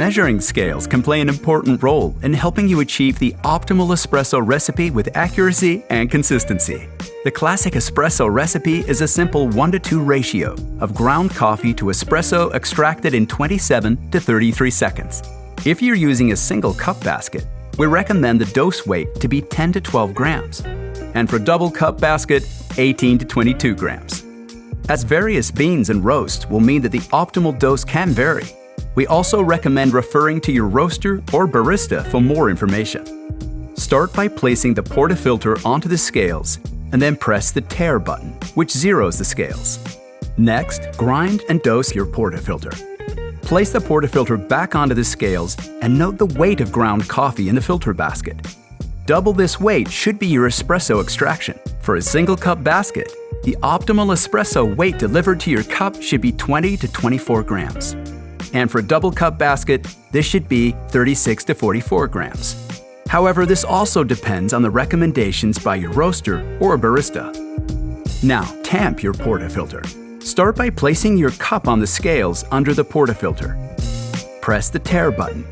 Measuring scales can play an important role in helping you achieve the optimal espresso recipe with accuracy and consistency. The classic espresso recipe is a simple 1:2 ratio of ground coffee to espresso extracted in 27 to 33 seconds. If you're using a single cup basket, we recommend the dose weight to be 10 to 12 grams, and for double cup basket, 18 to 22 grams. As various beans and roasts will mean that the optimal dose can vary, we also recommend referring to your roaster or barista for more information. Start by placing the portafilter onto the scales and then press the tare button, which zeroes the scales. Next, grind and dose your portafilter. Place the portafilter back onto the scales and note the weight of ground coffee in the filter basket. Double this weight should be your espresso extraction. For a single cup basket, the optimal espresso weight delivered to your cup should be 20 to 24 grams. And for a double cup basket, this should be 36 to 44 grams. However, this also depends on the recommendations by your roaster or barista. Now, tamp your portafilter. Start by placing your cup on the scales under the portafilter. Press the tare button.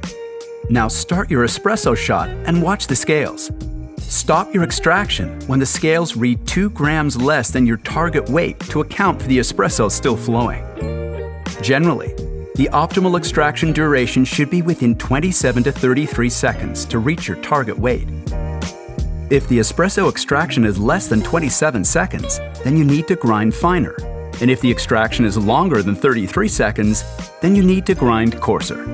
Now start your espresso shot and watch the scales. Stop your extraction when the scales read 2 grams less than your target weight to account for the espresso still flowing. Generally, the optimal extraction duration should be within 27 to 33 seconds to reach your target weight. If the espresso extraction is less than 27 seconds, then you need to grind finer. And if the extraction is longer than 33 seconds, then you need to grind coarser.